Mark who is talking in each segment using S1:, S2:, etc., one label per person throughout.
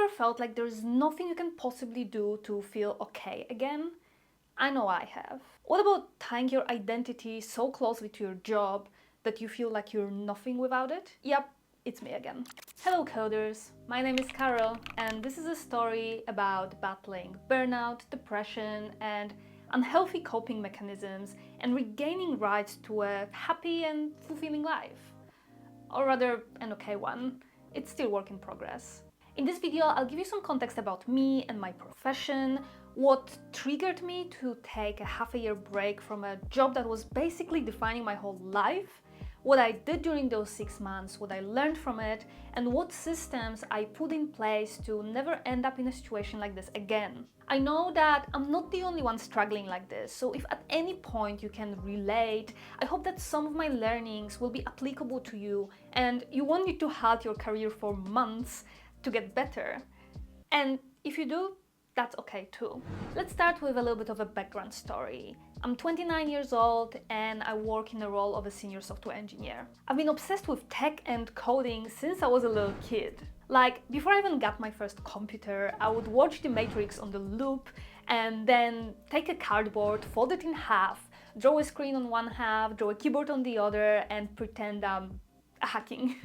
S1: ever felt like there's nothing you can possibly do to feel okay again? I know I have. What about tying your identity so closely to your job that you feel like you're nothing without it? Yep, it's me again. Hello coders, my name is Carol and this is a story about battling burnout, depression and unhealthy coping mechanisms and regaining rights to a happy and fulfilling life. Or rather, an okay one. It's still work in progress. In this video, I'll give you some context about me and my profession, what triggered me to take a half-a-year break from a job that was basically defining my whole life, what I did during those 6 months, what I learned from it, and what systems I put in place to never end up in a situation like this again. I know that I'm not the only one struggling like this, so if at any point you can relate, I hope that some of my learnings will be applicable to you and you won't need to halt your career for months to get better. And if you do, that's okay too. Let's start with a little bit of a background story. I'm 29 years old and I work in the role of a senior software engineer. I've been obsessed with tech and coding since I was a little kid. Like, before I even got my first computer, I would watch The Matrix on the loop and then take a cardboard, fold it in half, draw a screen on one half, draw a keyboard on the other, and pretend I'm hacking.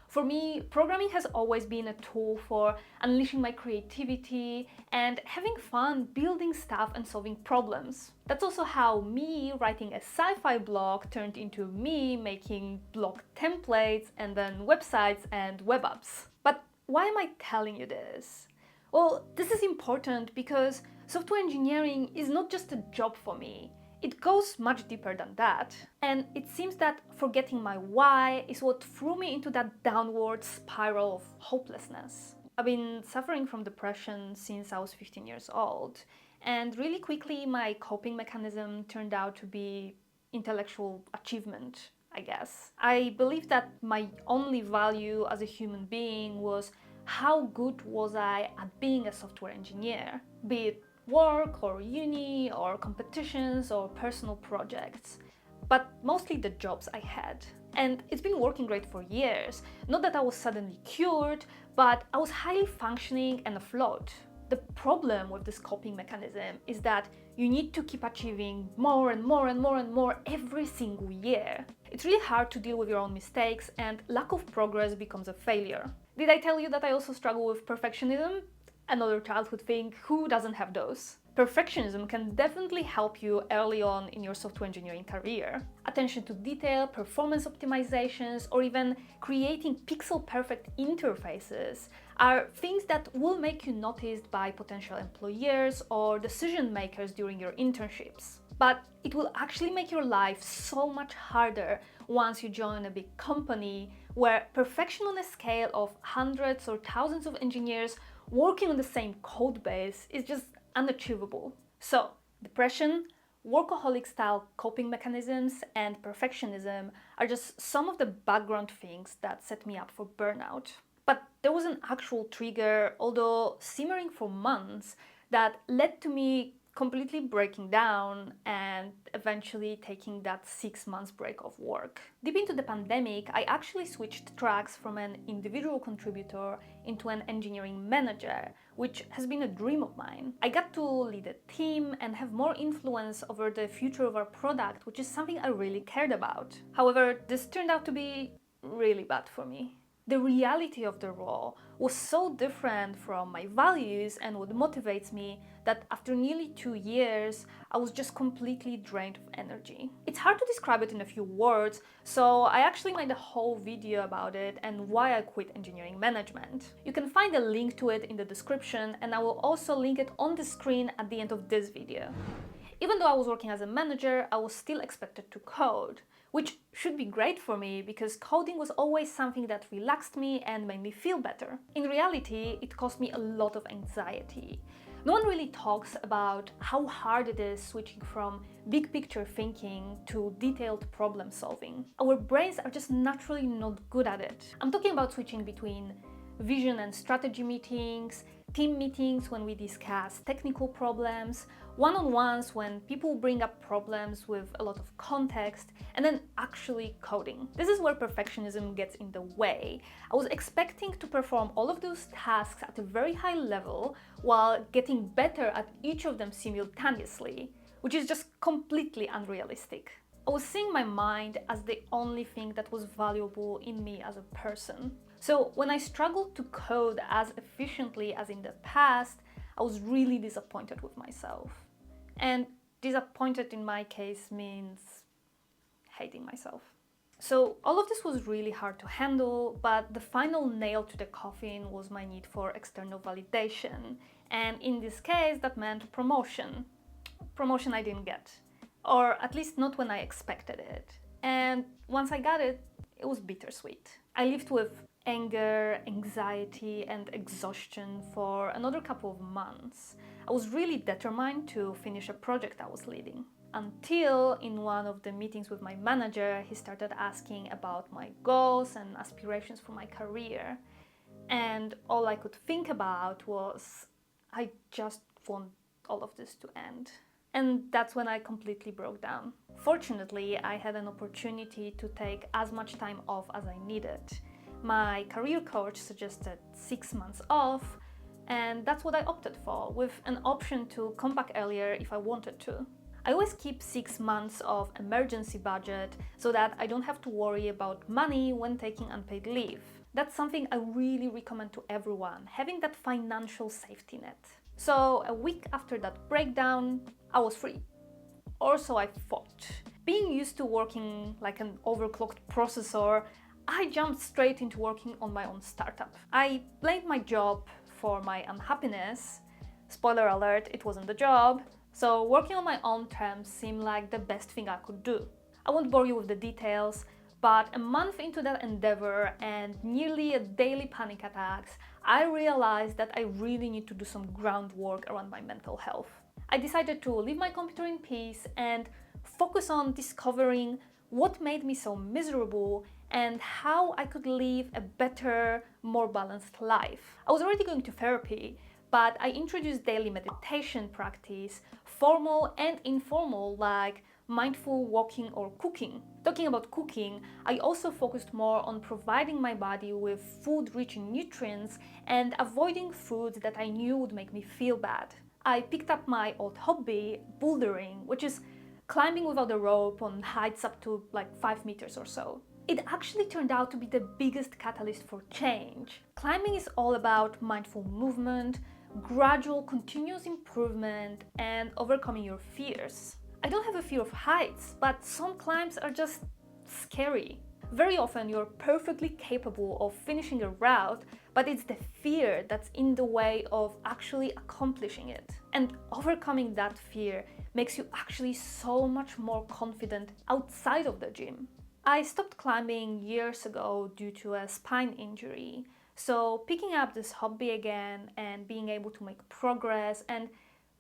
S1: For me, programming has always been a tool for unleashing my creativity and having fun building stuff and solving problems. That's also how me writing a sci-fi blog turned into me making blog templates and then websites and web apps. But why am I telling you this? Well, this is important because software engineering is not just a job for me. It goes much deeper than that. And it seems that forgetting my why is what threw me into that downward spiral of hopelessness. I've been suffering from depression since I was 15 years old. And really quickly, my coping mechanism turned out to be intellectual achievement, I guess. I believed that my only value as a human being was how good was I at being a software engineer, be it work or uni or competitions or personal projects, but mostly the jobs I had. And it's been working great for years. Not that I was suddenly cured, but I was highly functioning and afloat. The problem with this coping mechanism is that you need to keep achieving more and more and more and more every single year. It's really hard to deal with your own mistakes and lack of progress becomes a failure. Did I tell you that I also struggle with perfectionism? Another childhood thing, who doesn't have those? Perfectionism can definitely help you early on in your software engineering career. Attention to detail, performance optimizations, or even creating pixel-perfect interfaces are things that will make you noticed by potential employers or decision makers during your internships. But it will actually make your life so much harder once you join a big company where perfection on a scale of hundreds or thousands of engineers working on the same code base is just unachievable. So, depression, workaholic-style coping mechanisms, and perfectionism are just some of the background things that set me up for burnout. But there was an actual trigger, although simmering for months, that led to me completely breaking down and eventually taking that 6 months break of work. Deep into the pandemic, I actually switched tracks from an individual contributor into an engineering manager, which has been a dream of mine. I got to lead a team and have more influence over the future of our product, which is something I really cared about. However, this turned out to be really bad for me. The reality of the role was so different from my values and what motivates me that after nearly 2 years, I was just completely drained of energy. It's hard to describe it in a few words, so I actually made a whole video about it and why I quit engineering management. You can find a link to it in the description and I will also link it on the screen at the end of this video. Even though I was working as a manager, I was still expected to code, which should be great for me because coding was always something that relaxed me and made me feel better. In reality, it caused me a lot of anxiety. No one really talks about how hard it is switching from big picture thinking to detailed problem solving. Our brains are just naturally not good at it. I'm talking about switching between vision and strategy meetings, team meetings when we discuss technical problems, one-on-ones when people bring up problems with a lot of context, and then actually coding. This is where perfectionism gets in the way. I was expecting to perform all of those tasks at a very high level while getting better at each of them simultaneously, which is just completely unrealistic. I was seeing my mind as the only thing that was valuable in me as a person. So when I struggled to code as efficiently as in the past, I was really disappointed with myself. And disappointed in my case means hating myself. So all of this was really hard to handle, but the final nail to the coffin was my need for external validation. And in this case, that meant promotion. Promotion I didn't get, or at least not when I expected it. And once I got it, it was bittersweet. I lived with anger, anxiety, and exhaustion for another couple of months. I was really determined to finish a project I was leading. Until in one of the meetings with my manager, he started asking about my goals and aspirations for my career. And all I could think about was, I just want all of this to end. And that's when I completely broke down. Fortunately, I had an opportunity to take as much time off as I needed. My career coach suggested 6 months off, and that's what I opted for, with an option to come back earlier if I wanted to. I always keep 6 months of emergency budget so that I don't have to worry about money when taking unpaid leave. That's something I really recommend to everyone, having that financial safety net. So a week after that breakdown, I was free. Or so I thought. Being used to working like an overclocked processor, I jumped straight into working on my own startup. I blamed my job for my unhappiness. Spoiler alert, it wasn't the job. So working on my own terms seemed like the best thing I could do. I won't bore you with the details, but a month into that endeavor and nearly a daily panic attacks, I realized that I really need to do some groundwork around my mental health. I decided to leave my computer in peace and focus on discovering what made me so miserable and how I could live a better, more balanced life. I was already going to therapy, but I introduced daily meditation practice, formal and informal, like mindful walking or cooking. Talking about cooking, I also focused more on providing my body with food rich in nutrients and avoiding foods that I knew would make me feel bad. I picked up my old hobby, bouldering, which is climbing without a rope on heights up to like 5 meters or so. It actually turned out to be the biggest catalyst for change. Climbing is all about mindful movement, gradual continuous improvement, and overcoming your fears. I don't have a fear of heights, but some climbs are just scary. Very often you're perfectly capable of finishing a route, but it's the fear that's in the way of actually accomplishing it. And overcoming that fear makes you actually so much more confident outside of the gym. I stopped climbing years ago due to a spine injury, so picking up this hobby again and being able to make progress and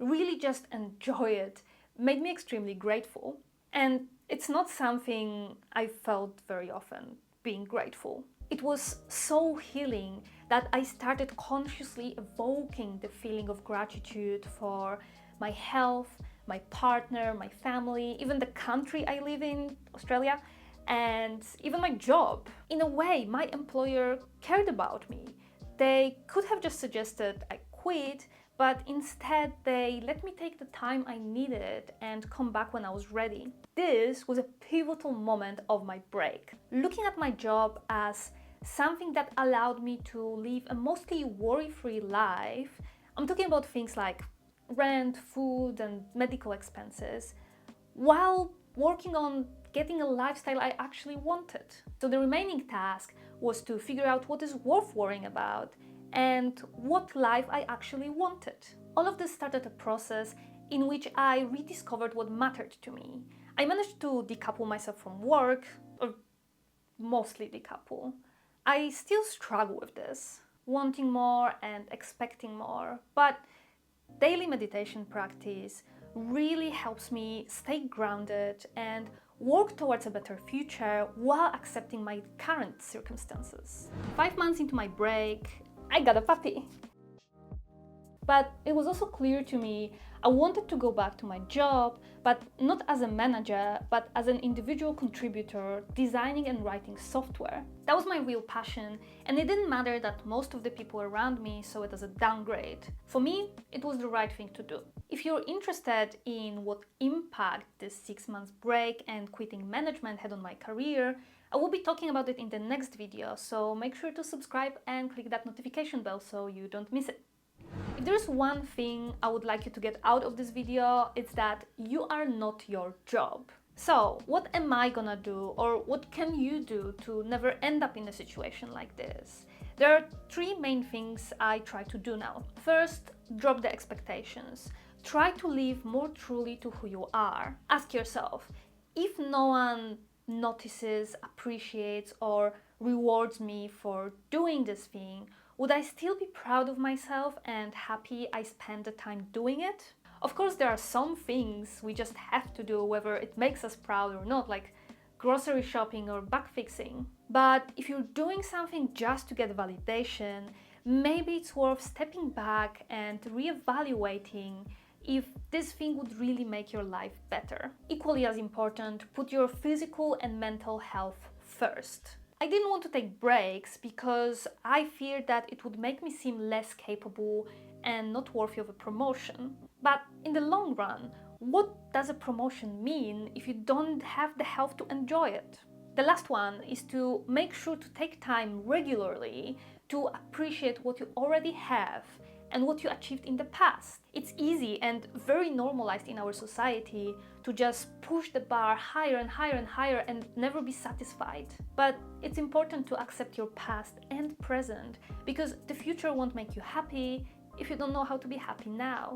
S1: really just enjoy it made me extremely grateful. And it's not something I felt very often, being grateful. It was so healing that I started consciously evoking the feeling of gratitude for my health, my partner, my family, even the country I live in, Australia, and even my job. In a way, my employer cared about me. They could have just suggested I quit, but instead they let me take the time I needed and come back when I was ready. This was a pivotal moment of my break. Looking at my job as something that allowed me to live a mostly worry-free life, I'm talking about things like rent, food, and medical expenses, while working on getting a lifestyle I actually wanted. So the remaining task was to figure out what is worth worrying about and what life I actually wanted. All of this started a process in which I rediscovered what mattered to me. I managed to decouple myself from work, or mostly decouple. I still struggle with this, wanting more and expecting more, but daily meditation practice really helps me stay grounded and work towards a better future while accepting my current circumstances. 5 months into my break, I got a puppy. But it was also clear to me I wanted to go back to my job, but not as a manager, but as an individual contributor designing and writing software. That was my real passion, and it didn't matter that most of the people around me saw it as a downgrade. For me, it was the right thing to do. If you're interested in what impact this 6 months break and quitting management had on my career, I will be talking about it in the next video, so make sure to subscribe and click that notification bell so you don't miss it. If there's one thing I would like you to get out of this video, it's that you are not your job. So, what am I gonna do, or what can you do to never end up in a situation like this? There are three main things I try to do now. First, drop the expectations. Try to live more truly to who you are. Ask yourself, if no one notices, appreciates, or rewards me for doing this thing, would I still be proud of myself and happy I spent the time doing it? Of course, there are some things we just have to do whether it makes us proud or not, like grocery shopping or bug fixing. But if you're doing something just to get validation, maybe it's worth stepping back and reevaluating if this thing would really make your life better. Equally as important, put your physical and mental health first. I didn't want to take breaks because I feared that it would make me seem less capable and not worthy of a promotion. But in the long run, what does a promotion mean if you don't have the health to enjoy it? The last one is to make sure to take time regularly to appreciate what you already have and what you achieved in the past. It's easy and very normalized in our society to just push the bar higher and higher and higher and never be satisfied. But it's important to accept your past and present, because the future won't make you happy if you don't know how to be happy now.